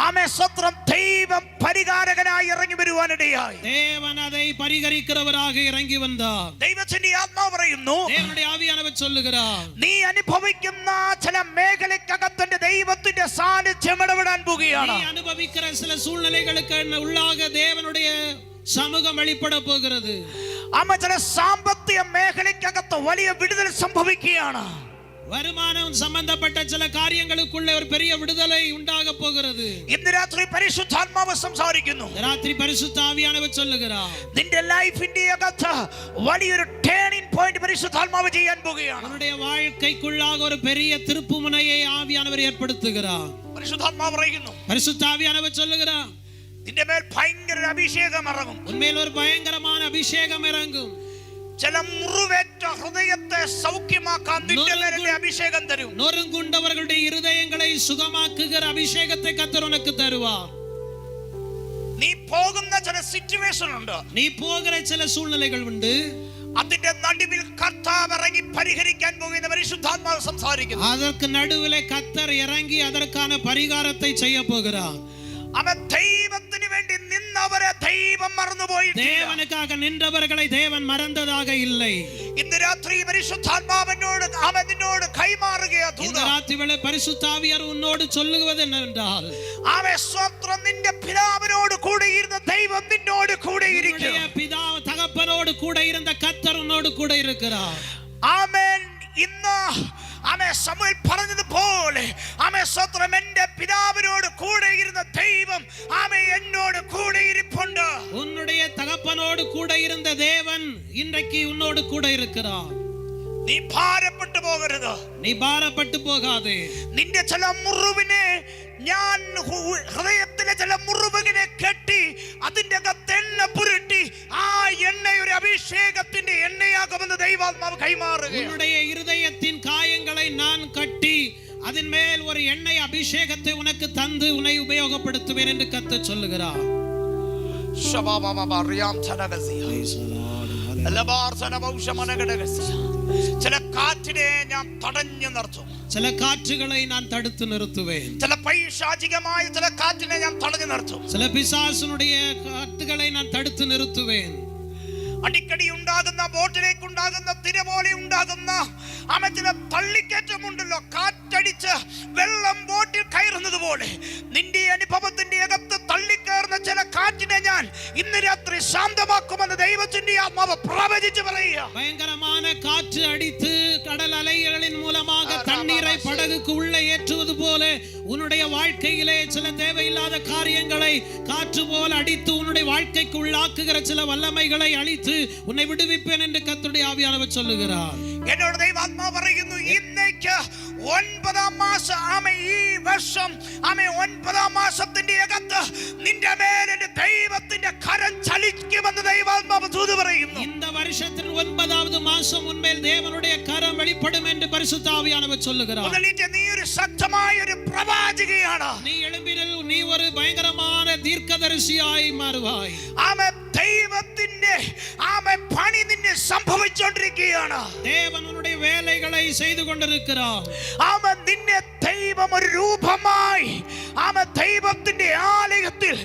ആമേൻ സ്തോത്രം ദൈവം പരിഹാരകനായി ഇറങ്ങി വരുവാനിടയായി. தேவன் அதை பரிகரிக்கிறவராக இறங்கி வந்தார். ദൈവത്തിന്റെ ആത്മാവ് പറയുന്നു, தேவனுடைய ஆவியானவர் சொல்லுகிறார், നീ അനുഭവിക്കുന്ന ചില മേഖലയ്ക്കകത്തിന്റെ ദൈവത്തിന്റെ സാന്നിധ്യം ഇടപെടാൻ പോകുകയാണ്. நீ அனுபவிக்கிற சில சூழ்நிலைகளுக்கு உள்ளாக தேவனுடைய சமூகம் வெளிப்பட போகிறது. ആമേൻ ചില സാമ്പത്തിക മേഖലയ്ക്കകത്ത് വലിയ വിടുതൽ സംഭവിക്കുകയാണ്. வருமானம் சம்பந்தப்பட்ட சில காரியங்களுக்குள்ளே ஒரு பெரிய விடுதலை உண்டாக போகிறது. ഇന്ന് രാത്രി പരിശുദ്ധാത്മാവ് സംസാരിക്കുന്നു. ராத்திரி பரிசுத்த ஆவியானவர் சொல்லுகிறார், നിന്റെ ലൈഫിന്റെ അകത്ത് വലിയൊരു ടേണിംഗ് പോയിന്റ് പരിശുദ്ധാത്മാവ് ചെയ്യാൻ പോകുകയാണ്. உன்னுடைய வாழ்க்கைக்குள்ளாக ஒரு பெரிய திருப்புமுனையை ஆவியானவர் ஏற்படுத்துகிறார். പരിശുദ്ധാത്മാവ് പറയുന്നു, பரிசுத்த ஆவியானவர் சொல்லுகிறார், നിന്റെ മേൽ ഭയങ്കര അഭിഷേകം ഇറങ്ങും. உன்மேல் ஒரு பயங்கரமான அபிஷேகம் இறங்கும். ചില മുറിവേറ്റ ഹൃദയത്തെ സൗഖ്യമാക്കാൻ നിന്റെ മേൽ അഭിഷേകം തരും. நொறுங்குண்டவர்களுடைய இருதயங்களை சுகமாக்குகிற அபிஷேகத்தை கர்த்தர் உனக்கு தருவார். നീ പോകുന്ന ചില സിറ്റുവേഷൻ ഉണ്ട്, நீ போகிற சில சூழ்நிலைகள் உண்டு. അതിന്റെ നടുവിൽ കർത്താവ് ഇറങ്ങി പരിഹരിക്കാൻ പോകുന്ന പരിശുദ്ധാത്മാവ് സംസാരിക്കുന്നു. அதற்கு நடுவிலே கர்த்தர் இறங்கி அதற்கான பரிகாரத்தை செய்ய போகிறார். അവൻ ദൈവത്തിന് വേണ്ടി നിന്നവരെ ദൈവം മറന്നുപോയിട്ടില്ല. தேவனுக்காக நின்றவர்களை தேவன் மறந்ததாக இல்லை. ഇന്ന് രാത്രി പരിശുദ്ധാത്മാവിനോട് അവൻ നിന്നോട് കൈമാറുകയാണ്. இந்த ராத்திரிவேளை பரிசுத்த ஆவியார் உன்னோடு சொல்லுவது என்னவென்றால், അവൻ സ്വത്രം നിന്റെ പിതാവിനോട് കൂടെ ഇരുന്ന ദൈവം നിന്നോട് കൂടെ ഇരിക്കും. பிதா தகப்பனோடு கூட இருந்த கர்த்தர் உன்னோடு கூட இருக்கிறார். ആമേൻ. ഇന്ന് ആമേൻ ശമൂവേൽ പറഞ്ഞതുപോലെ ആമേൻ സ്തോത്രം, എന്റെ പിതാവിനോട് കൂടെ ഇരുന്ന ദൈവം ആമേൻ എന്നോട് കൂടെ ഇരിപ്പുണ്ട്. உன்னுடைய தகப்பனோடு கூட இருந்த தேவன் இன்றைக்கு உன்னோடு கூட இருக்கிறார். നീ ഭാരപ്പെട്ടു പോകരുത്. நீ பாரப்பட்டு போகாதே. നിന്റെ ചില മുറിവിനെ ഞാൻ ഹൃദയത്തിലെ ചില മുറിവിനെ കെട്ടി അതിന്റെ അകത്ത് എണ്ണ പുരട്ടി ആ എണ്ണ ഒരു അഭിഷേകത്തിന്റെ എണ്ണയാകുമെന്ന് ദൈവാത്മാവ് കൈമാറുക. உன்னுடைய இருதயத்தின் காயங்களை நான் கட்டி அதன் மேல் ஒரு எண்ணெய் அபிஷேகத்தை உனக்கு தந்து உன்னை உபயோகப்படுத்துவேன் என்று கர்த்தர் சொல்லுகிறார். ചില കാറ്റിനെ ഞാൻ തടഞ്ഞു നിർത്തും. சில காற்றுகளை நான் தடுத்து நிறுத்துவேன். ചില പൈശാചികമായ ചില കാറ്റിനെ ഞാൻ തടഞ്ഞു നിർത്തും. சில பிசாசுனுடைய காற்றுகளை நான் தடுத்து நிறுத்துவேன். അടിക്കടി ഉണ്ടാകുന്ന ബോട്ടിലേക്ക് ഉണ്ടാകുന്ന തിര പോലെ ഉണ്ടാകുന്ന ചില തള്ളിക്കയറ്റമുണ്ടല്ലോ, കാറ്റടിച്ച് വെള്ളം ബോട്ടിൽ കയറുന്നത് പോലെ നിന്റെ അനുഭവത്തിന്റെ അകത്ത് തള്ളിക്കയറുന്ന ചില കാറ്റിനെ ഞാൻ ഇന്ന് രാത്രി ശാന്തമാക്കുമെന്ന് ദൈവത്തിന്റെ ആത്മാവ് പ്രവചിച്ചു പറയുക. பயங்கரமான காற்று அடித்து கடல் அலைகளின் மூலமாக தண்ணீரை படகுக்கு உள்ளே ஏற்றுவது போல உன்னுடைய வாழ்க்கையிலே சில தேவையில்லாத காரியங்களை காற்று போல அடித்து உன்னுடைய வாழ்க்கைக்கு உள்ளாக்குகிற சில வல்லமைகளை அழித்து உன்னை விடுவிப்பேன் என்று கர்த்தருடைய ஆவியானவர் சொல்லுகிறார். എന്നോട് ദൈവാത്മാവ് പറയുന്നു, ഇന്നേക്ക് 9-ാം മാസം ഈ വർഷം 9-ാം മാസത്തിന്റെ അകത്ത് നിന്റെ മേലെ ദൈവത്തിന്റെ കരം ചലിക്കുമെന്ന് ദൈവാത്മാവ് ദൂത് പറയുന്നു. இந்த வருஷத்தின் 9வது மாசம் உன்மேல் தேவனுடைய கரம் வெளிப்படும் என்று பரிசுத்த ஆவியானவர் சொல்லுகிறார். നീ ഒരു ശക്തമായ ഒരു പ്രവാചകയാണ്. நீ எழும்பினில் நீ ஒரு பயங்கரமான தீர்க்கதரிசியாய் മാറുവാய். ദൈവത്തിന്റെ പണി നിന്നെ സംഭവിച്ചുകൊണ്ടിരിക്കുകയാണ്. தேவன் உன்னுடைய வேலைகளை செய்து கொண்டிருக்கிறார். നിന്നെ ദൈവം ഒരു രൂപമായി ദൈവത്തിന്റെ ആലയത്തിൽ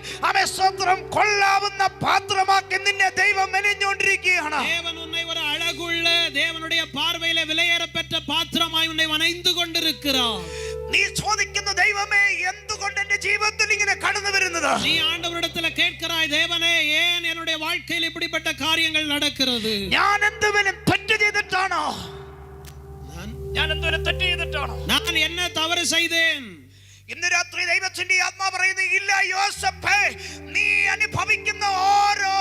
സ്വന്തം കൊള്ളാവുന്ന പാത്രമാക്കി നിന്നെ ദൈവം മെനഞ്ഞുകൊണ്ടിരിക്കുകയാണ്. தேவன் உன்னை ஒரு அழகுள்ள தேவனுடைய பார்வையிலே விலையேறப்பெற்ற பாத்திரமாய் உன்னை வணைந்து கொண்டிருக்கிறார். നീ ചോദിക്കുന്ന ദൈവമേ, എന്തുകൊണ്ട് എന്റെ ജീവിതത്തിൽ ഇങ്ങനെ കടന്നു വരുന്നത്? நீ ஆண்டவரிடத்தில் கேட்கிறாய், தேவனே ஏன் என்னுடைய வாழ்க்கையில் இப்படிப்பட்ட காரியங்கள் நடக்கிறது? ഞാൻ എന്തെങ്കിലും തെറ്റ് ചെയ്തിട്ടാണോ? நான் என்ன தவறு செய்தேன்? ഇന്ന് രാത്രി ദൈവത്തിന്റെ ആത്മാവ് പറയുന്നു, ഇല്ല യോസേപ്പേ, നീ അനുഭവിക്കുന്ന ഓരോ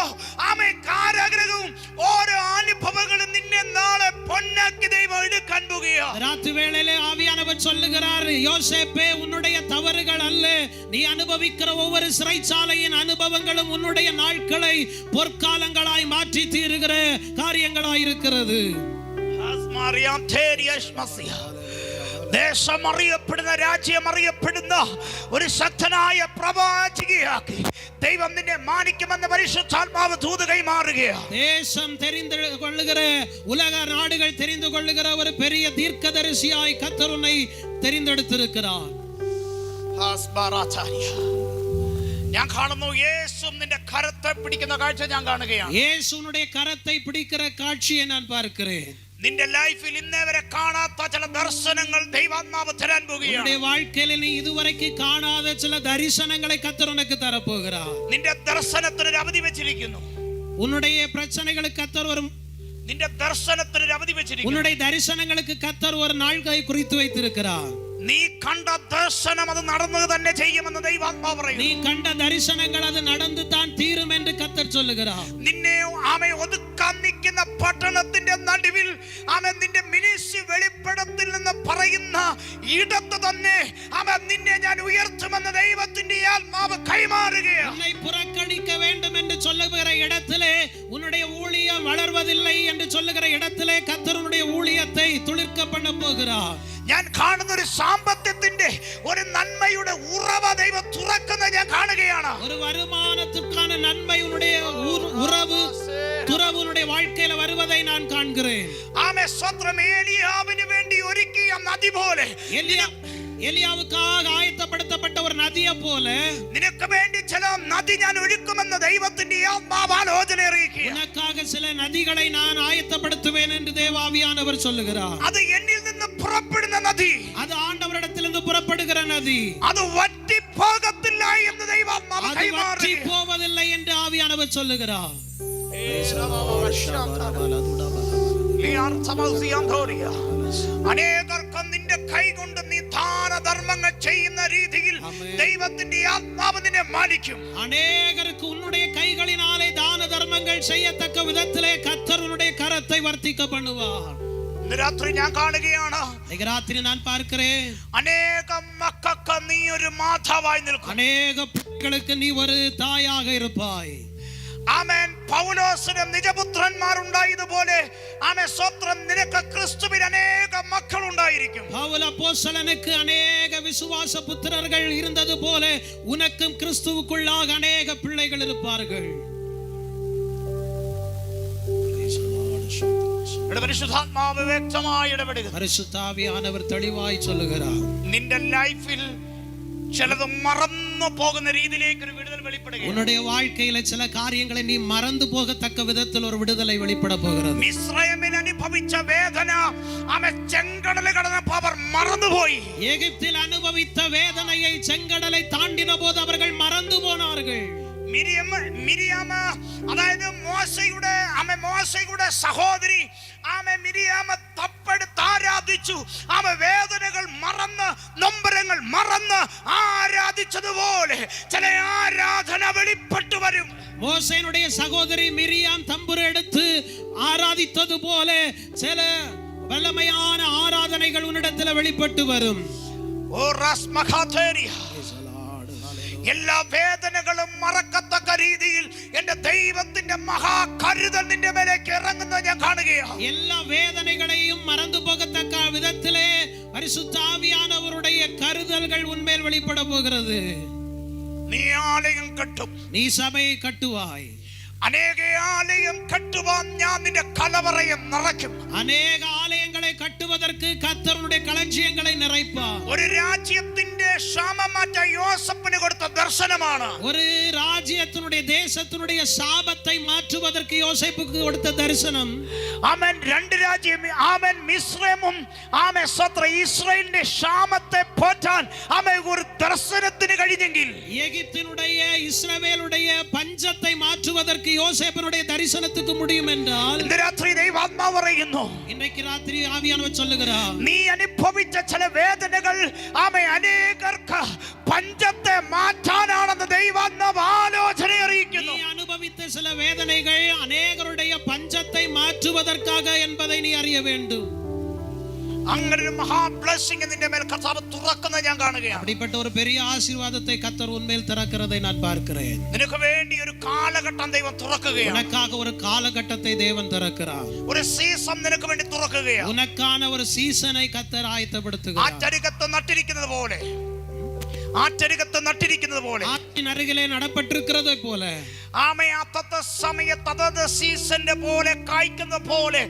കാരാഗ്രഹവും ഓരോ അനുഭവങ്ങളും നിന്നെ നാളെ പൊന്നാക്കി ദൈവം എടുക്കാൻ പോകുകയാണ്. ராத்திரி வேளையிலே ஆவியானவர் சொல்லுகிறார், யோசேப்பே, உன்னுடைய தவறுகள் அல்ல, நீ அனுபவிக்கிற ஒவ்வொரு சிறைச்சாலையின் அனுபவங்களும் உன்னுடைய நாட்களை பொற்காலங்களாய் மாற்றி தீருகிற காரியங்களாய் இருக்கிறது. ദേശം അറിയപ്പെടുന്ന, രാജ്യം അറിയപ്പെടുന്ന ഒരു ശക്തനായ പ്രവാചകയാക്കി ദൈവം നിന്നെ മാനിക്കുമെന്ന് പരിശുദ്ധാത്മാവ് ദൂത് കൈമാറുകയാണ്. தேசம் தெரிந்து கொள்ளுகிற, உலக நாடுகள் தெரிந்து கொள்ளுகிற ஒரு பெரிய தீர்க்கதரிசியாய் கர்த்தர் உன்னை தெரிந்தெடுத்திருக்கிறார். ഹാസ്ബാറാചാര്യ. ഞാൻ കാണുന്നു യേശു നിന്റെ കരത്തെ പിടിക്കുന്ന കാഴ്ച ഞാൻ കാണുകയാണ്. இயேசுனுடைய கரத்தை பிடிக்கிற காட்சியை நான் பார்க்கிறேன். നിന്റെ ലൈഫിൽ ഇന്നേ വരെ കാണാത്ത ചില ദർശനങ്ങൾ ദൈവാത്മാവ് തരാൻ പോകുകയാണ്. உன்னுடைய வாழ்க்கையில நீ இதுவரைக்கும் காணாத சில தரிசனங்களை கர்த்தர் உனக்கு தர போகிறார். നിന്റെ ദർശനത്തിന് ഒരു അവധി വെച്ചിരിക്കുന്നു. உன்னுடைய பிரச்சனைகளுக்கு கர்த்தர் ஒரு നിന്റെ ദർശനത്തിന് ഒരു അവധി വെച്ചിരിക്കുന്നു. உன்னுடைய தரிசனங்களுக்கு கர்த்தர் ஒரு நாள்களை குறித்து வைத்திருக்கிறார். നീ കണ്ട ദർശനം അത് നടന്നത് തന്നെ ചെയ്യുമെന്ന് ദൈവാത്മാവ് പറയുന്നു. நீ கண்ட தரிசனங்கள் அது நடந்து தான் தீரும் என்று கர்த்தர் சொல்லுகிறார். നിന്നെ ആമേ ഒതുക്കാൻ നിൽക്കുന്ന പട്ടണത്തിന്റെ നടുവിൽ ആമേ നിന്റെ മിനിസ്ട്രി വെളിപ്പെടത്തിൽ നിന്ന് പറയുന്ന ഇടത്ത് തന്നെ ആമേ നിന്നെ ഞാൻ ഉയർത്തുമെന്ന് ദൈവത്തിന്റെ ആത്മാവ് കൈമാറുകയാണ്. உன்னை புறக்கணிக்க வேண்டும் என்று சொல்லுகிற இடத்திலே உன்னுடைய ஊழியம் வளர்வதில்லை என்று சொல்லுகிற இடத்திலே கர்த்தர் உன்னுடைய ஊழியத்தை துளிர்க்க பண்ண போகிறார். ഞാൻ കാണുന്ന ഒരു സാമ്പത്തികത്തിന്റെ ഒരു നന്മയുടെ ഉറവ ദൈവം തുറക്കുന്നത് ഞാൻ കാണുകയാണ്. ஒரு வருமானத்துக்கான நன்மை உன்னுடைய உறவு துறவு உன்னுடைய வாழ்க்கையில வருவதை நான் காண்கிறேன். ആമേ സ്വത്രം ഏലിയാവിന് വേണ്ടി ഒരുക്കിയ നദി പോലെ எலியாவுக்காக ஆயத்தப்படுத்தப்பட்ட ஒரு நதியை போல നിനക്ക് വേണ്ടി ചില നദി ഞാൻ ഒഴുക്കുമെന്ന് ദൈവത്തിന്റെ ആത്മാവ് ആലോചന അറിയിക്കുക. உனக்காக சில நதிகளை நான் ஆயத்தப்படுத்துவேன் என்று தேவாவியானவர் சொல்லுகிறார். അത് എന്നിൽ നിന്ന് പുറപ്പെടുന്ന നദി, அது ஆண்டவரிடத்திலிருந்து புறப்படுகிற நதி, അത് വറ്റി പോകത്തില്ല എന്ന് ദൈവാത്മാവ് அது வற்றி போவதில்லை என்று ஆவியானவர் சொல்லுகிறார். അനേകർക്ക് നിന്റെ കൈ കൊണ്ട് നീ ദാനധർമ്മങ്ങൾ ചെയ്യുന്ന രീതിയിൽ ദൈവത്തിന്റെ ആത്മാവ് നിന്നെ മാനിക്കും. அநேகருக்கு உன்னுடைய கைகளினாலே தான தர்மங்கள் செய்யத்தக்க விதத்திலே கர்த்தர் உன்னுடைய கரத்தை வர்த்திக்க பண்ணுவார். ഇന്ന് രാത്രി ഞാൻ കാണുകയാണ്, இன்னைக்கு ராத்திரி நான் பார்க்கிறேன், അനേക മക്കൾക്ക് നീ ഒരു മാതാവായി നിൽക്കും. அநேக பிள்ளைகளுக்கு நீ ஒரு தாயாக இருப்பாய். ആമേൻ. പൗലോസിന് നിജപുത്രന്മാരുണ്ടായതുപോലെ ആമേൻ സ്വത്രം നിനക്ക് ക്രിസ്തുവിൽ അനേക മക്കൾ ഉണ്ടായിരിക്കും. பவுல் அப்போஸ்தலனுக்கு அநேக விசுவாச புத்திரர்கள் இருந்தது போல உனக்கும் கிறிஸ்துவுக்குள்ளாக அநேக பிள்ளைகள் இருப்பார்கள். പരിശുദ്ധാത്മാവ് വ്യക്തമായി ഇടപെടുക. பரிசுத்த ஆவியானவர் தெளிவாய் சொல்லுகிறார். നിന്റെ ലൈഫിൽ ചിലത് മറന്നു പോകുന്ന രീതിയിലേക്ക് ഒരു വിടുതൽ വെളിപ്പെടുക. உன்னுடைய வாழ்க்கையில சில காரியங்களை நீ மறந்து போகத்தக்க விதத்தில் ஒரு விடுதலை வெளிப்பட போகிறது. മിസ്രയീമിൽ അനുഭവിച്ച വേദന ആമേ ചെങ്കടൽ കടന്നപ്പോൾ അവർ മറന്നുപോയി. எகிப்தில் அனுபவித்த வேதனையை செங்கடலை தாண்டின போது அவர்கள் மறந்து போனார்கள். മിരിയാമ അതായത് മോശയുടെ സഹോദരി മിരിയാമ തപ്പെടുത്ത് ആരാധിച്ചു. വേദനകൾ മറന്ന് നൊമ്പരങ്ങൾ മറന്ന് ആരാധിച്ചതുപോലെ ചില ആരാധന വെളിപ്പെട്ടു വരും. மோசேனுடைய சகோதரி மிரியாம் தம்புரு எடுத்து ஆராதித்தது போல சில வல்லமையான ஆராதனைகள் உன்னிடத்தில் வெளிப்பட்டு வரும். ഓ റസ്മഖാതേരിയ, എല്ലാ വേദനകളും മറക്കത്തക്ക രീതിയിൽ എന്റെ ദൈവത്തിന്റെ മഹാകരുതൽ നിന്റെ മേലേക്ക് ഇറങ്ങുന്നത് ഞാൻ കാണുകയാണ്. எல்லா வேதனைகளையும் மறந்து போகத்தக்க விதத்திலே பரிசுத்த ஆவியானவருடைய கருதல்கள் உன்மேல் வெளிப்பட போகிறது. നീ ആലയം കെട്ടും, நீ സഭയെ കട്ടുവാய். അനേക ആലയം കെട്ടുവാൻ ഞാൻ നിന്റെ കലവറയെ നിറയ്ക്കും. അനേക ആലയങ്ങളെ കട്ടുവதற்கு കർത്തരുടെ കളഞ്ചിയങ്ങളെ നിറയ്പ്പാർ. ഒരു രാജ്യത്തിന്റെ ക്ഷാമം മാറ്റാൻ യോസേപ്പിന് കൊടുത്ത ദർശനമാണ്. ஒரு ராஜ்யத்தினுடைய தேசத்தினுடைய சாபத்தை மாற்றுவதற்கு யோசேப்புக்கு கொடுத்த தரிசனம். ആമേൻ. രണ്ട് രാജ്യം ആമേൻ മിസ്രൈമും ആമേൻ സ്വത്ര ഇസ്രായേലിന്റെ ക്ഷാമത്തെ പോറ്റാൻ ആമേൻ ഒരു ദർശനത്തിന് കഴിഞ്ഞെങ്കിൽ எகிப்தினுடைய இஸ்ரவேலுடைய பஞ்சத்தை மாற்றுவதற்கு யோசேப்பினுடைய தரிசனத்துக்கு முடியும் என்றால் ഇന്ന് രാത്രി ദൈവാത്മാവ് പറയുന്നു, இன்றைக்கு ராத்திரி ஆவியானவர் சொல்லுகிறார், നീ അനുഭവിച്ച ചില വേദനകൾ ആമേൻ അനേകർക്ക് പഞ്ചത്തെ മാറ്റാനാണെന്ന് ദൈവാത്മാവ് ആലോചന അറിയിക്കുന്നു. நீ அனுபவித்த சில வேதனைகள் அநேகருடைய பஞ்சத்தை மாற்றுவதற்காக என்பதை நீ அறிய வேண்டும். അങ്ങനെ ഒരു മഹാ ബ്ലെസ്സിംഗ് നിന്റെ മേൽ കർത്താവ് തുറക്കുന്നത് ഞാൻ കാണുകയാണ്. அப்படிப்பட்ட ஒரு பெரிய ஆசீர்வாதத்தை கர்த்தர் உன்மேல் திறக்கிறதை நான் பார்க்கிறேன். നിനക്ക് വേണ്ടി ഒരു കാലഘട്ടം ദൈവം തുറക്കുകയാണ്. உனக்காக ஒரு காலகட்டத்தை தேவன் திறக்கிறார். ഒരു സീസൺ നിനക്ക് വേണ്ടി തുറക്കുകയാണ്. உனக்கான ஒரு சீசனை கர்த்தர் ആ ஆயத்தப்படுத்துகிறார். ചരികത്ത് നട്ടിരിക്കുന്നത് പോലെ ആറ്റരികത്ത് നട്ടിരിക്കുന്നത് പോലെ ஆற்றின் அருகிலே நடப்பட்டிருக்கிறதை போல ആമേ അതത് സമയത്ത് അതത് സീസന്റെ പോലെ കായ്ക്കുന്ന പോലെ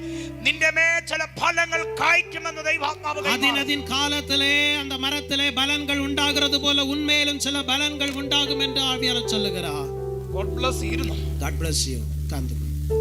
നിന്റെ മേൽ ചില ഫലങ്ങൾ കായ്ക്കുമെന്ന് ദൈവാത്മാവ് அதின் காலத்திலே அந்த மரத்திலே பலன்கள் உண்டாகிறது போல உண்மையிலும் சில பலன்கள் உண்டாகும் என்று ஆவியானவர் சொல்லுகிறார். God bless you. God bless you.